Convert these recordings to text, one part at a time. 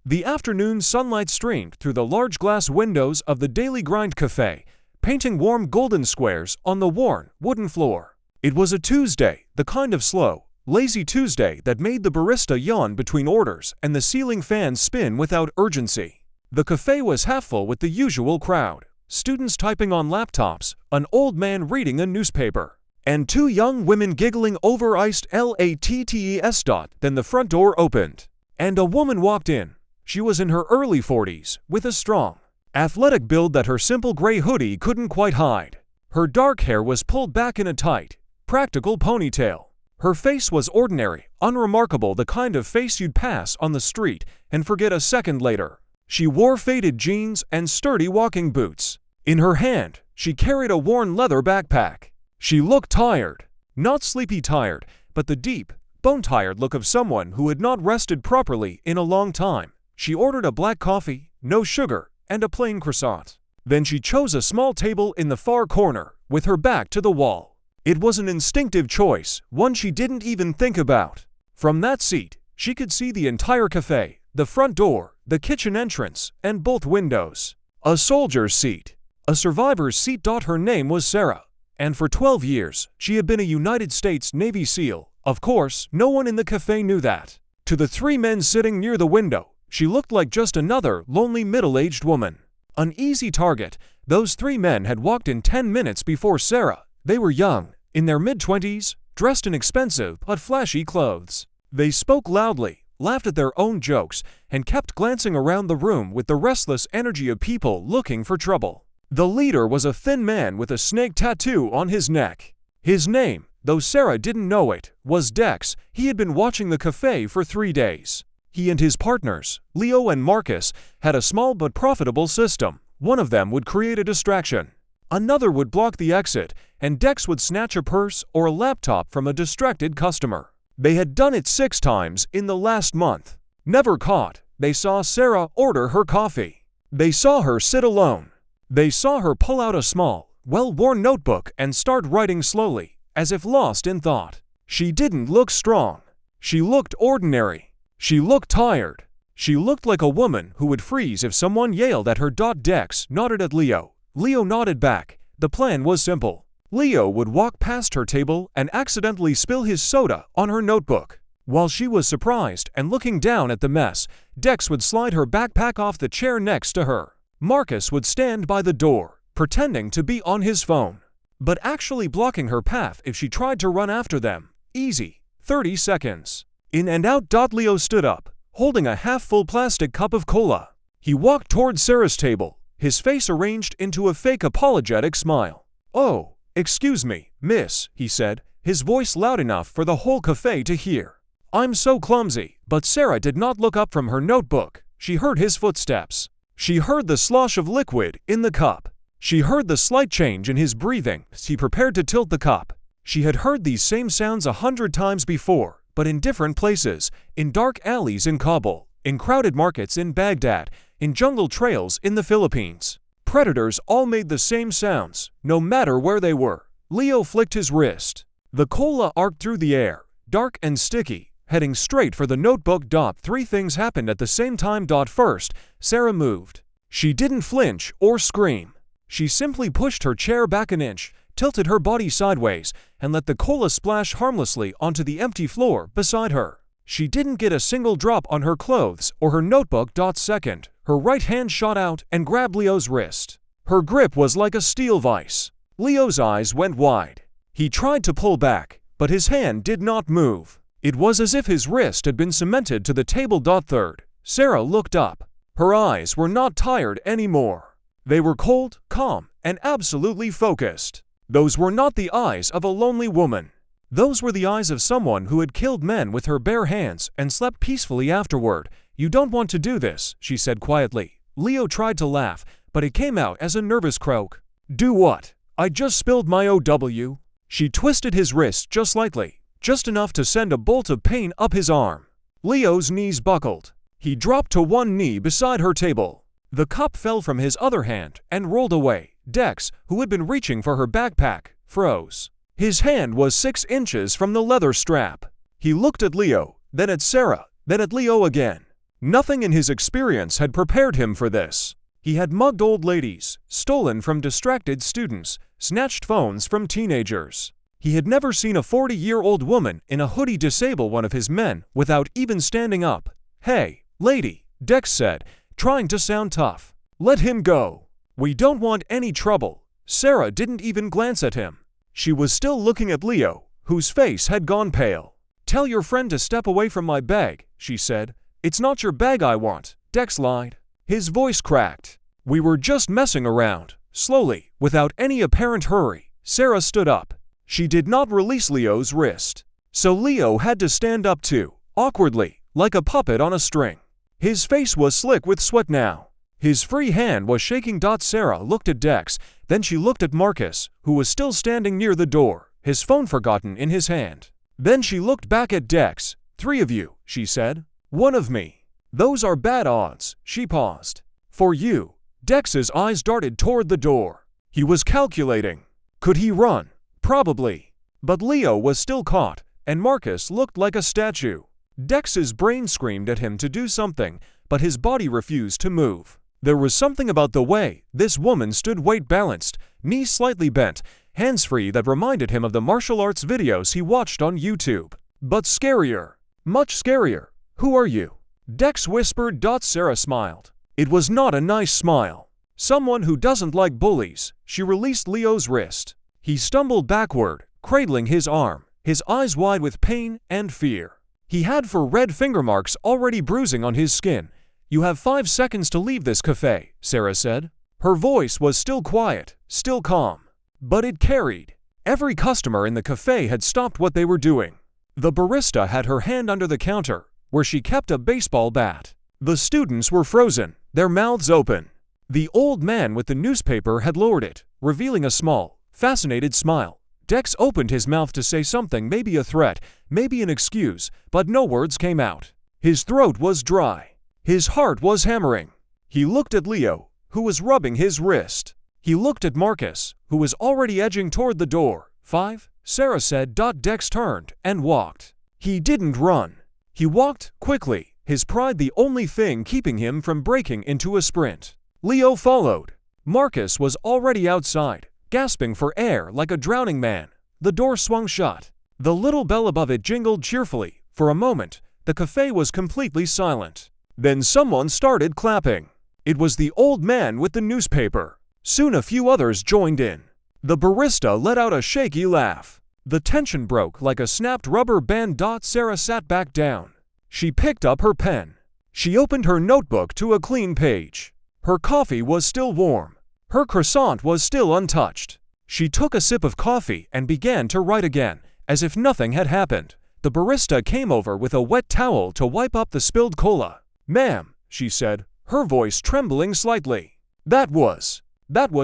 The afternoon sunlight streamed through the large glass windows of the Daily Grind Café, painting warm golden squares on the worn, wooden floor. It was a Tuesday, the kind of slow, lazy Tuesday that made the barista yawn between orders and the ceiling fans spin without urgency. The café was half full with the usual crowd, students typing on laptops, an old man reading a newspaper, and two young women giggling over iced lattes. Then the front door opened, and a woman walked in. She was in her early 40s, with a strong, athletic build that her simple gray hoodie couldn't quite hide. Her dark hair was pulled back in a tight, practical ponytail. Her face was ordinary, unremarkable, the kind of face you'd pass on the street and forget a second later. She wore faded jeans and sturdy walking boots. In her hand, she carried a worn leather backpack. She looked tired. Not sleepy tired, but the deep, bone-tired look of someone who had not rested properly in a long time. She ordered a black coffee, no sugar, and a plain croissant. Then she chose a small table in the far corner, with her back to the wall. It was an instinctive choice, one she didn't even think about. From that seat, she could see the entire cafe, the front door, the kitchen entrance, and both windows. A soldier's seat. A survivor's seat. Her name was Sarah, and for 12 years, she had been a United States Navy SEAL. Of course, no one in the cafe knew that. To the three men sitting near the window, she looked like just another lonely middle-aged woman. An easy target. Those three men had walked in 10 minutes before Sarah. They were young, in their mid-20s, dressed in expensive but flashy clothes. They spoke loudly, laughed at their own jokes, and kept glancing around the room with the restless energy of people looking for trouble. The leader was a thin man with a snake tattoo on his neck. His name, though Sarah didn't know it, was Dex. He had been watching the cafe for 3 days. He and his partners, Leo and Marcus, had a small but profitable system. One of them would create a distraction. Another would block the exit, and Dex would snatch a purse or a laptop from a distracted customer. They had done it 6 times in the last month. Never caught. They saw Sarah order her coffee. They saw her sit alone. They saw her pull out a small, well-worn notebook and start writing slowly, as if lost in thought. She didn't look strong. She looked ordinary. She looked tired. She looked like a woman who would freeze if someone yelled at her. Dex nodded at Leo. Leo nodded back. The plan was simple. Leo would walk past her table and accidentally spill his soda on her notebook. While she was surprised and looking down at the mess, Dex would slide her backpack off the chair next to her. Marcus would stand by the door, pretending to be on his phone, but actually blocking her path if she tried to run after them. Easy. 30 seconds. In and out. Leo stood up, holding a half-full plastic cup of cola. He walked toward Sarah's table, his face arranged into a fake apologetic smile. "Oh, excuse me, miss," he said, his voice loud enough for the whole cafe to hear. "I'm so clumsy." But Sarah did not look up from her notebook. She heard his footsteps. She heard the slosh of liquid in the cup. She heard the slight change in his breathing as he prepared to tilt the cup. She had heard these same sounds 100 times before, but in different places, in dark alleys in Kabul, in crowded markets in Baghdad, in jungle trails in the Philippines. Predators all made the same sounds, no matter where they were. Leo flicked his wrist. The cola arced through the air, dark and sticky, heading straight for the notebook. 3 things happened at the same time. First, Sarah moved. She didn't flinch or scream. She simply pushed her chair back an inch, tilted her body sideways, and let the cola splash harmlessly onto the empty floor beside her. She didn't get a single drop on her clothes or her notebook. Second, her right hand shot out and grabbed Leo's wrist. Her grip was like a steel vise. Leo's eyes went wide. He tried to pull back, but his hand did not move. It was as if his wrist had been cemented to the table. Third, Sarah looked up. Her eyes were not tired anymore. They were cold, calm, and absolutely focused. Those were not the eyes of a lonely woman. Those were the eyes of someone who had killed men with her bare hands and slept peacefully afterward. "You don't want to do this," she said quietly. Leo tried to laugh, but it came out as a nervous croak. "Do what? I just spilled my OW." She twisted his wrist just slightly, just enough to send a bolt of pain up his arm. Leo's knees buckled. He dropped to one knee beside her table. The cup fell from his other hand and rolled away. Dex, who had been reaching for her backpack, froze. His hand was 6 inches from the leather strap. He looked at Leo, then at Sarah, then at Leo again. Nothing in his experience had prepared him for this. He had mugged old ladies, stolen from distracted students, snatched phones from teenagers. He had never seen a 40-year-old woman in a hoodie disable one of his men without even standing up. "Hey, lady," Dex said, trying to sound tough. "Let him go. We don't want any trouble." Sarah didn't even glance at him. She was still looking at Leo, whose face had gone pale. "Tell your friend to step away from my bag," she said. "It's not your bag I want," Dex lied. His voice cracked. "We were just messing around." Slowly, without any apparent hurry, Sarah stood up. She did not release Leo's wrist. So Leo had to stand up too, awkwardly, like a puppet on a string. His face was slick with sweat now. His free hand was shaking. Sarah looked at Dex, then she looked at Marcus, who was still standing near the door, his phone forgotten in his hand. Then she looked back at Dex. "3 of you," she said. "1 of me. Those are bad odds." She paused. "For you." Dex's eyes darted toward the door. He was calculating. Could he run? Probably. But Leo was still caught, and Marcus looked like a statue. Dex's brain screamed at him to do something, but his body refused to move. There was something about the way this woman stood, weight balanced, knees slightly bent, hands free, that reminded him of the martial arts videos he watched on YouTube. But scarier. Much scarier. "Who are you?" Dex whispered. Sarah smiled. It was not a nice smile. "Someone who doesn't like bullies." She released Leo's wrist. He stumbled backward, cradling his arm, his eyes wide with pain and fear. He had 4 red finger marks already bruising on his skin. "You have 5 seconds to leave this cafe," Sarah said. Her voice was still quiet, still calm. But it carried. Every customer in the cafe had stopped what they were doing. The barista had her hand under the counter, where she kept a baseball bat. The students were frozen, their mouths open. The old man with the newspaper had lowered it, revealing a small, fascinated smile. Dex opened his mouth to say something, maybe a threat, maybe an excuse, but no words came out. His throat was dry. His heart was hammering. He looked at Leo, who was rubbing his wrist. He looked at Marcus, who was already edging toward the door. 5, Sarah said. Dex turned and walked. He didn't run. He walked quickly, his pride the only thing keeping him from breaking into a sprint. Leo followed. Marcus was already outside, gasping for air like a drowning man. The door swung shut. The little bell above it jingled cheerfully. For a moment, the cafe was completely silent. Then someone started clapping. It was the old man with the newspaper. Soon a few others joined in. The barista let out a shaky laugh. The tension broke like a snapped rubber band. Sarah sat back down. She picked up her pen. She opened her notebook to a clean page. Her coffee was still warm. Her croissant was still untouched. She took a sip of coffee and began to write again, as if nothing had happened. The barista came over with a wet towel to wipe up the spilled cola. "Ma'am," she said, her voice trembling slightly. That was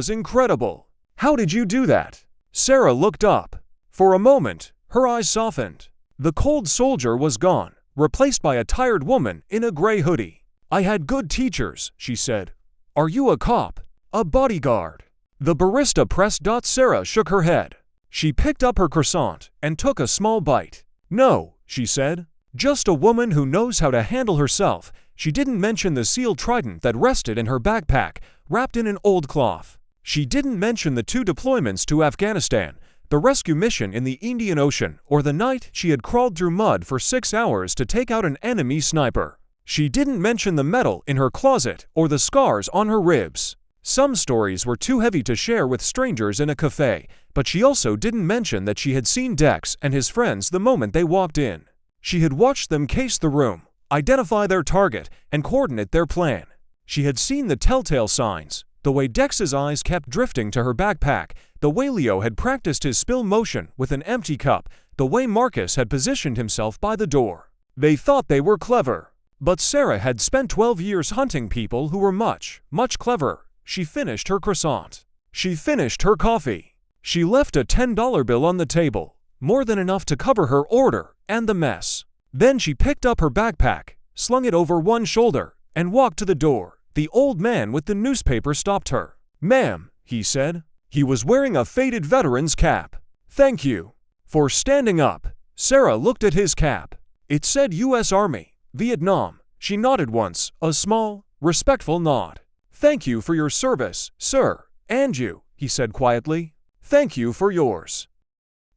incredible. How did you do that?" Sarah looked up. For a moment, her eyes softened. The cold soldier was gone, replaced by a tired woman in a gray hoodie. "I had good teachers," she said. "Are you a cop? A bodyguard?" The barista pressed. Sarah shook her head. She picked up her croissant and took a small bite. "No," she said. "Just a woman who knows how to handle herself." She didn't mention the seal trident that rested in her backpack, wrapped in an old cloth. She didn't mention the 2 deployments to Afghanistan, the rescue mission in the Indian Ocean, or the night she had crawled through mud for 6 hours to take out an enemy sniper. She didn't mention the medal in her closet or the scars on her ribs. Some stories were too heavy to share with strangers in a cafe, but she also didn't mention that she had seen Dex and his friends the moment they walked in. She had watched them case the room, identify their target, and coordinate their plan. She had seen the telltale signs, the way Dex's eyes kept drifting to her backpack, the way Leo had practiced his spill motion with an empty cup, the way Marcus had positioned himself by the door. They thought they were clever. But Sarah had spent 12 years hunting people who were much, much cleverer. She finished her croissant. She finished her coffee. She left a $10 bill on the table, more than enough to cover her order and the mess. Then she picked up her backpack, slung it over one shoulder, and walked to the door. The old man with the newspaper stopped her. "Ma'am," he said. He was wearing a faded veteran's cap. "Thank you for standing up." Sarah looked at his cap. It said U.S. Army, Vietnam. She nodded once, a small, respectful nod. "Thank you for your service, sir. And you," he said quietly. "Thank you for yours."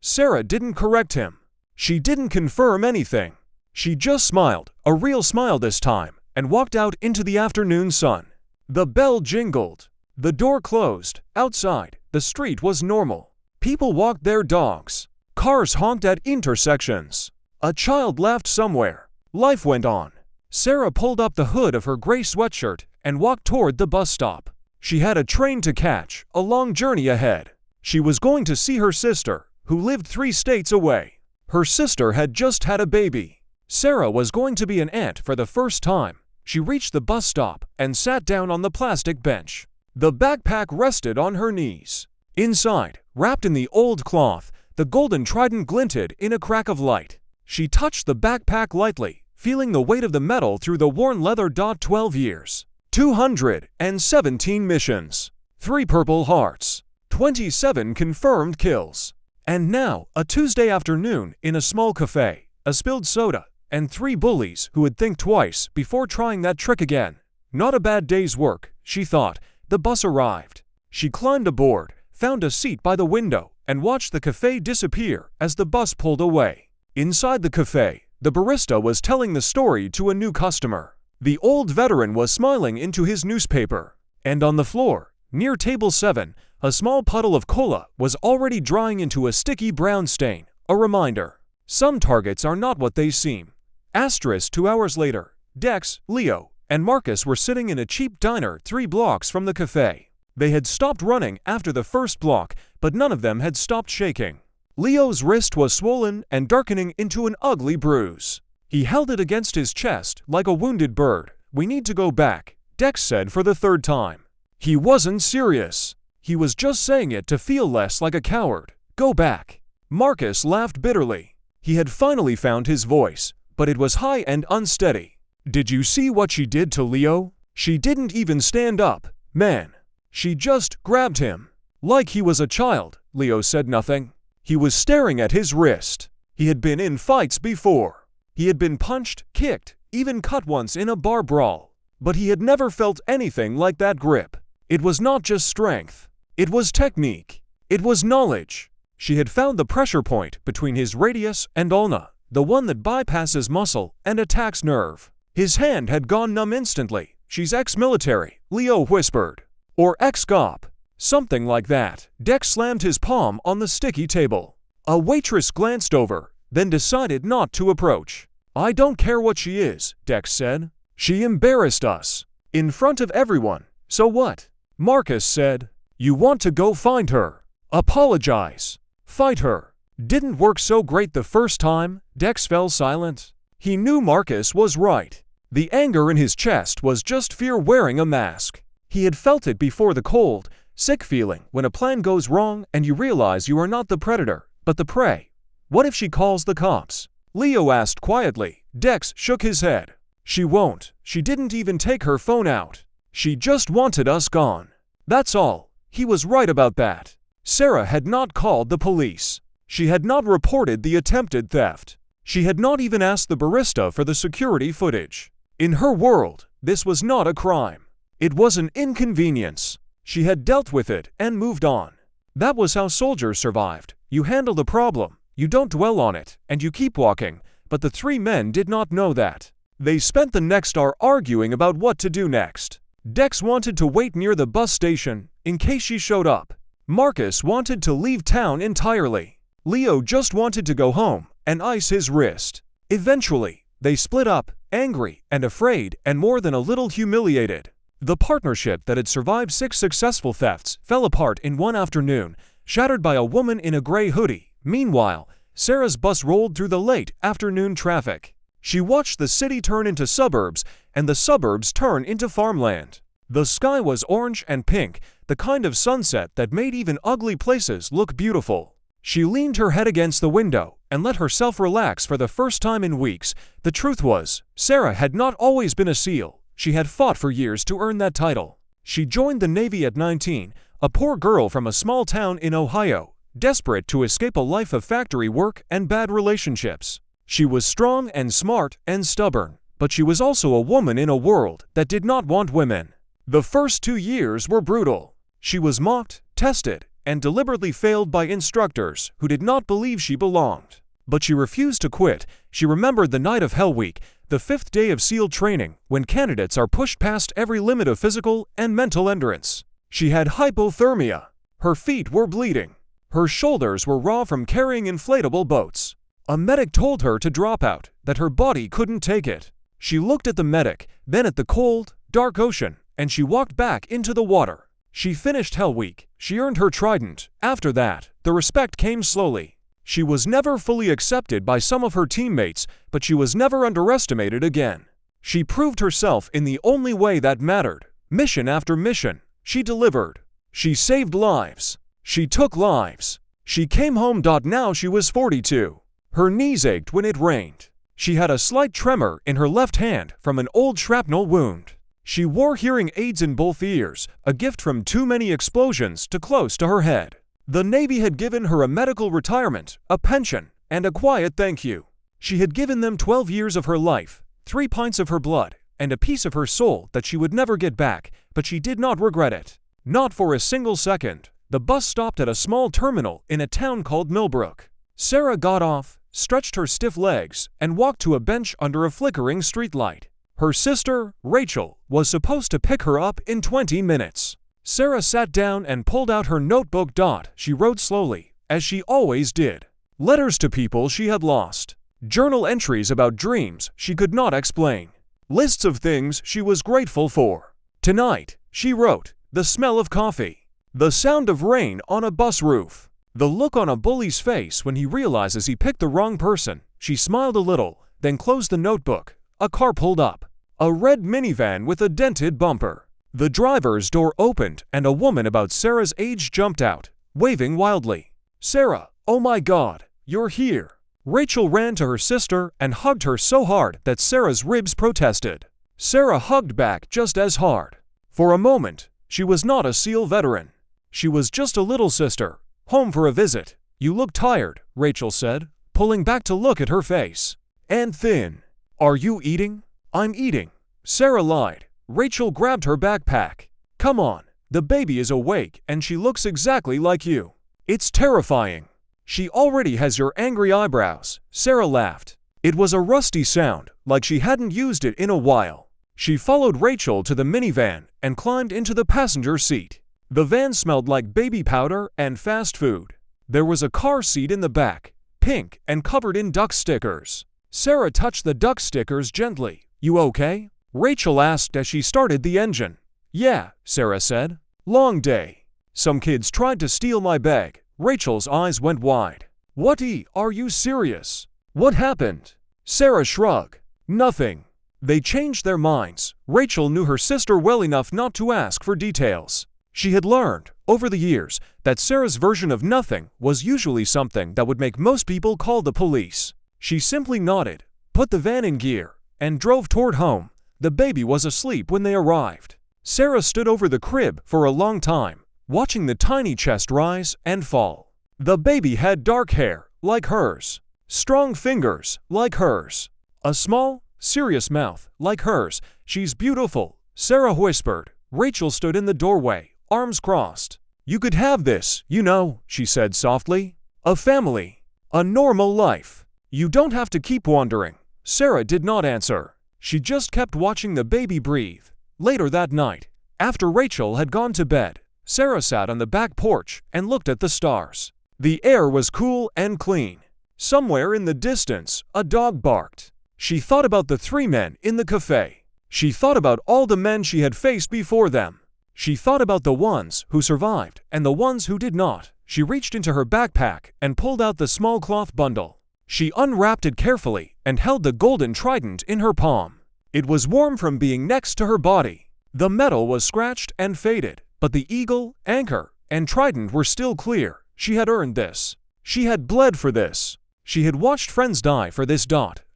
Sarah didn't correct him. She didn't confirm anything. She just smiled, a real smile this time, and walked out into the afternoon sun. The bell jingled. The door closed. Outside, the street was normal. People walked their dogs. Cars honked at intersections. A child laughed somewhere. Life went on. Sarah pulled up the hood of her gray sweatshirt and walked toward the bus stop. She had a train to catch, a long journey ahead. She was going to see her sister, who lived 3 states away. Her sister had just had a baby. Sarah was going to be an aunt for the first time. She reached the bus stop and sat down on the plastic bench. The backpack rested on her knees. Inside, wrapped in the old cloth, the golden trident glinted in a crack of light. She touched the backpack lightly, feeling the weight of the metal through the worn leather. 12 years. 217 missions. 3 purple hearts. 27 confirmed kills. And now, a Tuesday afternoon in a small cafe, a spilled soda, and 3 bullies who would think twice before trying that trick again. Not a bad day's work, she thought. The bus arrived. She climbed aboard, found a seat by the window, and watched the cafe disappear as the bus pulled away. Inside the cafe, the barista was telling the story to a new customer. The old veteran was smiling into his newspaper. And on the floor, near table 7, a small puddle of cola was already drying into a sticky brown stain, a reminder. Some targets are not what they seem. 2 hours later, Dex, Leo, and Marcus were sitting in a cheap diner 3 blocks from the cafe. They had stopped running after the first block, but none of them had stopped shaking. Leo's wrist was swollen and darkening into an ugly bruise. He held it against his chest like a wounded bird. "We need to go back," Dex said for the 3rd time. He wasn't serious. He was just saying it to feel less like a coward. "Go back." Marcus laughed bitterly. He had finally found his voice, but it was high and unsteady. "Did you see what she did to Leo? She didn't even stand up, man. She just grabbed him. Like he was a child." Leo said nothing. He was staring at his wrist. He had been in fights before. He had been punched, kicked, even cut once in a bar brawl. But he had never felt anything like that grip. It was not just strength. It was technique. It was knowledge. She had found the pressure point between his radius and ulna, the one that bypasses muscle and attacks nerve. His hand had gone numb instantly. "She's ex-military," Leo whispered. "Or ex-cop. Something like that." Dex slammed his palm on the sticky table. A waitress glanced over, then decided not to approach. "I don't care what she is," Dex said. "She embarrassed us. In front of everyone. So what?" Marcus said. "You want to go find her. Apologize. Fight her." "Didn't work so great the first time." Dex fell silent. He knew Marcus was right. The anger in his chest was just fear wearing a mask. He had felt it before, the cold, sick feeling when a plan goes wrong and you realize you are not the predator, but the prey. "What if she calls the cops?" Leo asked quietly. Dex shook his head. "She won't. She didn't even take her phone out. She just wanted us gone. That's all." He was right about that. Sarah had not called the police. She had not reported the attempted theft. She had not even asked the barista for the security footage. In her world, this was not a crime. It was an inconvenience. She had dealt with it and moved on. That was how soldiers survived. You handle the problem, you don't dwell on it, and you keep walking. But the 3 men did not know that. They spent the next hour arguing about what to do next. Dex wanted to wait near the bus station in case she showed up. Marcus wanted to leave town entirely. Leo just wanted to go home and ice his wrist. Eventually, they split up, angry and afraid and more than a little humiliated. The partnership that had survived 6 successful thefts fell apart in one afternoon, shattered by a woman in a gray hoodie. Meanwhile, Sarah's bus rolled through the late afternoon traffic. She watched the city turn into suburbs and the suburbs turn into farmland. The sky was orange and pink, the kind of sunset that made even ugly places look beautiful. She leaned her head against the window and let herself relax for the first time in weeks. The truth was, Sarah had not always been a SEAL. She had fought for years to earn that title. She joined the Navy at 19, a poor girl from a small town in Ohio, desperate to escape a life of factory work and bad relationships. She was strong and smart and stubborn, but she was also a woman in a world that did not want women. The first 2 years were brutal. She was mocked, tested, and deliberately failed by instructors who did not believe she belonged. But she refused to quit. She remembered the night of Hell Week, the 5th day of SEAL training, when candidates are pushed past every limit of physical and mental endurance. She had hypothermia. Her feet were bleeding. Her shoulders were raw from carrying inflatable boats. A medic told her to drop out, that her body couldn't take it. She looked at the medic, then at the cold, dark ocean, and she walked back into the water. She finished Hell Week. She earned her trident. After that, the respect came slowly. She was never fully accepted by some of her teammates, but she was never underestimated again. She proved herself in the only way that mattered. Mission after mission, she delivered. She saved lives. She took lives. She came home. Now she was 42. Her knees ached when it rained. She had a slight tremor in her left hand from an old shrapnel wound. She wore hearing aids in both ears, a gift from too many explosions too close to her head. The Navy had given her a medical retirement, a pension, and a quiet thank you. She had given them 12 years of her life, 3 pints of her blood, and a piece of her soul that she would never get back, but she did not regret it. Not for a single second. The bus stopped at a small terminal in a town called Millbrook. Sarah got off, stretched her stiff legs, and walked to a bench under a flickering streetlight. Her sister, Rachel, was supposed to pick her up in 20 minutes. Sarah sat down and pulled out her notebook. She wrote slowly, as she always did. Letters to people she had lost. Journal entries about dreams she could not explain. Lists of things she was grateful for. Tonight, she wrote, the smell of coffee. The sound of rain on a bus roof. The look on a bully's face when he realizes he picked the wrong person. She smiled a little, then closed the notebook. A car pulled up. A red minivan with a dented bumper. The driver's door opened and a woman about Sarah's age jumped out, waving wildly. Sarah, oh my God, you're here. Rachel ran to her sister and hugged her so hard that Sarah's ribs protested. Sarah hugged back just as hard. For a moment, she was not a SEAL veteran. She was just a little sister, home for a visit. You look tired, Rachel said, pulling back to look at her face. And thin. Are you eating? I'm eating. Sarah lied. Rachel grabbed her backpack. Come on, the baby is awake and she looks exactly like you. It's terrifying. She already has your angry eyebrows. Sarah laughed. It was a rusty sound, like she hadn't used it in a while. She followed Rachel to the minivan and climbed into the passenger seat. The van smelled like baby powder and fast food. There was a car seat in the back, pink and covered in duck stickers. Sarah touched the duck stickers gently. You okay? Rachel asked as she started the engine. Yeah, Sarah said. Long day. Some kids tried to steal my bag. Rachel's eyes went wide. What? Are you serious? What happened? Sarah shrugged. Nothing. They changed their minds. Rachel knew her sister well enough not to ask for details. She had learned, over the years, that Sarah's version of nothing was usually something that would make most people call the police. She simply nodded, put the van in gear, and drove toward home. The baby was asleep when they arrived. Sarah stood over the crib for a long time, watching the tiny chest rise and fall. The baby had dark hair, like hers. Strong fingers, like hers. A small, serious mouth, like hers. She's beautiful, Sarah whispered. Rachel stood in the doorway, arms crossed. You could have this, you know, she said softly. A family. A normal life. You don't have to keep wandering. Sarah did not answer. She just kept watching the baby breathe. Later that night, after Rachel had gone to bed, Sarah sat on the back porch and looked at the stars. The air was cool and clean. Somewhere in the distance, a dog barked. She thought about the 3 men in the cafe. She thought about all the men she had faced before them. She thought about the ones who survived and the ones who did not. She reached into her backpack and pulled out the small cloth bundle. She unwrapped it carefully and held the golden trident in her palm. It was warm from being next to her body. The metal was scratched and faded, but the eagle, anchor, and trident were still clear. She had earned this. She had bled for this. She had watched friends die for this.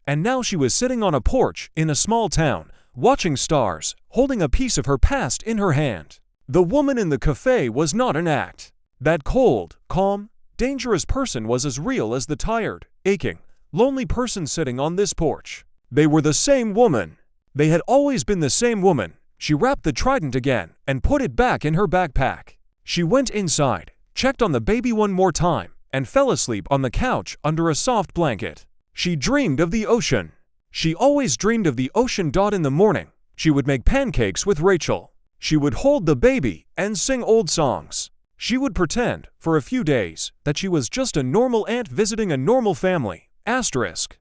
And now she was sitting on a porch in a small town, watching stars, holding a piece of her past in her hand. The woman in the cafe was not an act. That cold, calm, dangerous person was as real as the tired, aching, lonely person sitting on this porch. They were the same woman. They had always been the same woman. She wrapped the trident again and put it back in her backpack. She went inside, checked on the baby one more time, and fell asleep on the couch under a soft blanket. She dreamed of the ocean. She always dreamed of the ocean. In the morning, she would make pancakes with Rachel. She would hold the baby and sing old songs. She would pretend, for a few days, that she was just a normal aunt visiting a normal family. Asterisk.